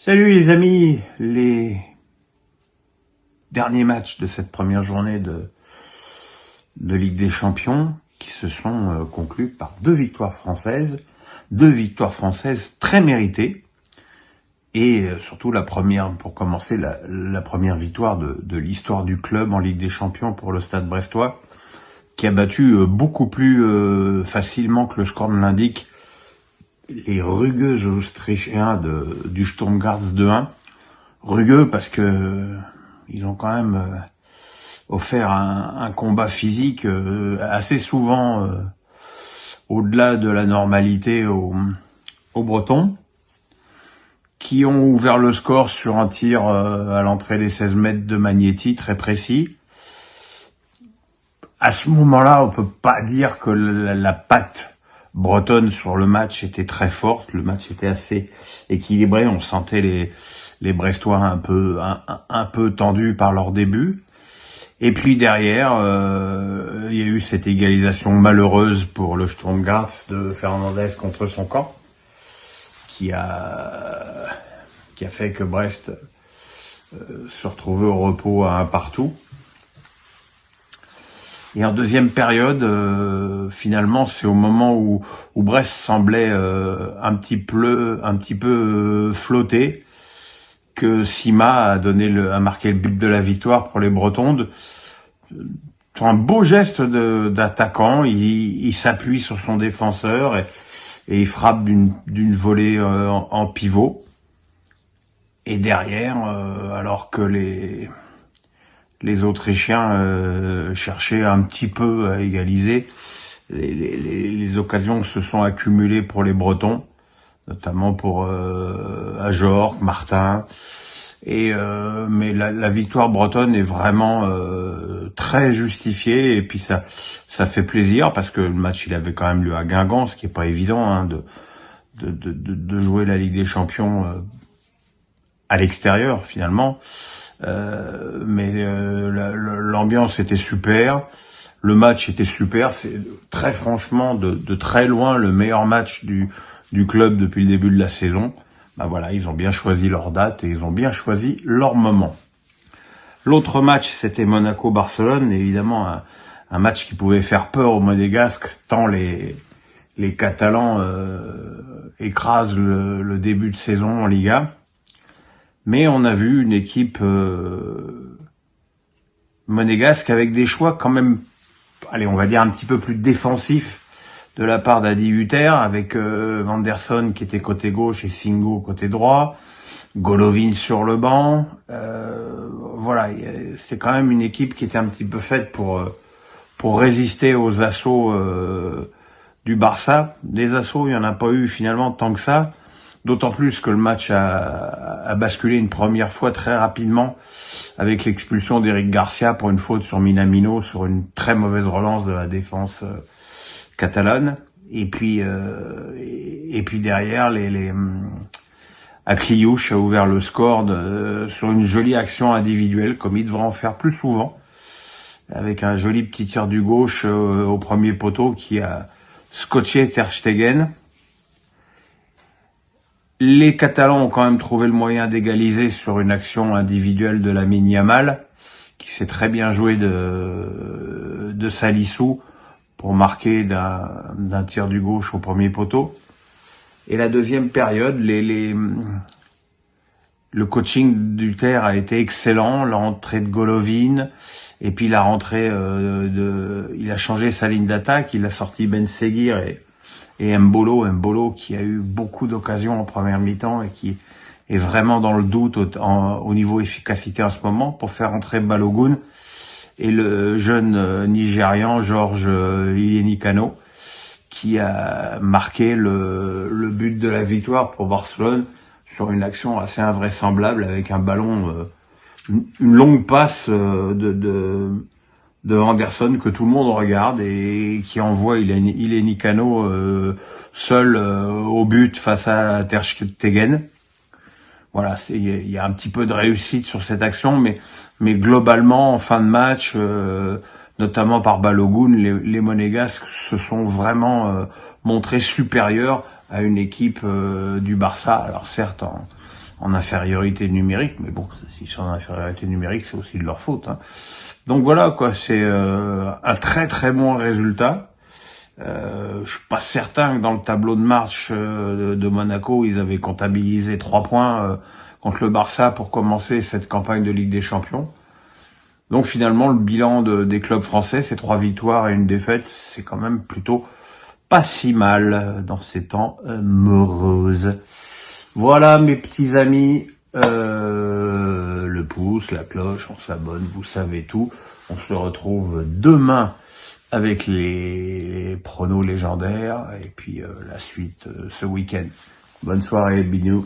Salut les amis, les derniers matchs de cette première journée de Ligue des Champions qui se sont conclus par deux victoires françaises très méritées et surtout la première, pour commencer, la première victoire de l'histoire du club en Ligue des Champions pour le Stade Brestois qui a battu beaucoup plus facilement que le score ne l'indique les rugueux Autrichiens du Sturm Graz 2-1. Rugueux parce que ils ont quand même offert un combat physique assez souvent au-delà de la normalité aux Bretons, qui ont ouvert le score sur un tir à l'entrée des 16 mètres de Magnetti, très précis. À ce moment-là, on peut pas dire que la patte bretonne sur le match était très forte. Le match était assez équilibré. On sentait les Brestois un peu tendus par leur début. Et puis derrière, il y a eu cette égalisation malheureuse pour le Sturm Graz de Fernandez contre son camp, qui a fait que Brest se retrouvait au repos à un partout. Et en deuxième période, finalement, c'est au moment où Brest semblait un petit peu flotter que Sima a marqué le but de la victoire pour les Bretons. Sur un beau geste d'attaquant, il s'appuie sur son défenseur et il frappe d'une volée en pivot. Et derrière, alors que les Autrichiens cherchaient un petit peu à égaliser, les occasions se sont accumulées pour les Bretons, notamment pour Ajorc, Martin. Mais la victoire bretonne est vraiment très justifiée, et puis ça fait plaisir parce que le match il avait quand même lieu à Guingamp, ce qui est pas évident de jouer la Ligue des Champions à l'extérieur finalement. Mais l'ambiance était super, le match était super, c'est très franchement de très loin le meilleur match du club depuis le début de la saison. Ben voilà, ils ont bien choisi leur date et ils ont bien choisi leur moment. L'autre match, c'était Monaco-Barcelone, évidemment un match qui pouvait faire peur aux Monégasques tant les Catalans écrasent le début de saison en Liga. Mais on a vu une équipe monégasque avec des choix quand même, allez, on va dire un petit peu plus défensifs de la part d'Adi Hutter, avec Vanderson qui était côté gauche et Singo côté droit, Golovin sur le banc. Voilà, c'est quand même une équipe qui était un petit peu faite pour résister aux assauts du Barça. Des assauts, il y en a pas eu finalement tant que ça. D'autant plus que le match a basculé une première fois très rapidement avec l'expulsion d'Eric Garcia pour une faute sur Minamino, sur une très mauvaise relance de la défense catalane. Et puis derrière, Akliouche a ouvert le score sur une jolie action individuelle, comme il devrait en faire plus souvent, avec un joli petit tir du gauche au premier poteau qui a scotché Ter Stegen. Les Catalans ont quand même trouvé le moyen d'égaliser sur une action individuelle de Lamine Yamal, qui s'est très bien joué de Salissou pour marquer d'un tir du gauche au premier poteau. Et la deuxième période, le coaching d'Hutter a été excellent, l'entrée de Golovin, et puis la rentrée il a changé sa ligne d'attaque, il a sorti Ben Seguir et Mbolo qui a eu beaucoup d'occasions en première mi-temps et qui est vraiment dans le doute au niveau efficacité en ce moment, pour faire entrer Balogun et le jeune Nigérian Georges Iliénikano qui a marqué le but de la victoire pour Barcelone sur une action assez invraisemblable avec un ballon, une longue passe de Anderson que tout le monde regarde et qui envoie Iliénikano seul au but face à Ter Stegen. Voilà, il y a un petit peu de réussite sur cette action, mais globalement en fin de match, notamment par Balogun, les Monégasques se sont vraiment montrés supérieurs à une équipe du Barça. Alors certes en infériorité numérique, mais bon, s'ils sont en infériorité numérique, c'est aussi de leur faute, hein. Donc voilà, quoi, c'est un très très bon résultat. Je suis pas certain que dans le tableau de marche de Monaco, ils avaient comptabilisé 3 points contre le Barça pour commencer cette campagne de Ligue des Champions. Donc finalement, le bilan des clubs français, c'est 3 victoires et une défaite, c'est quand même plutôt pas si mal dans ces temps moroses. Voilà mes petits amis, le pouce, la cloche, on s'abonne, vous savez tout. On se retrouve demain avec les pronos légendaires et puis la suite ce week-end. Bonne soirée, bisous.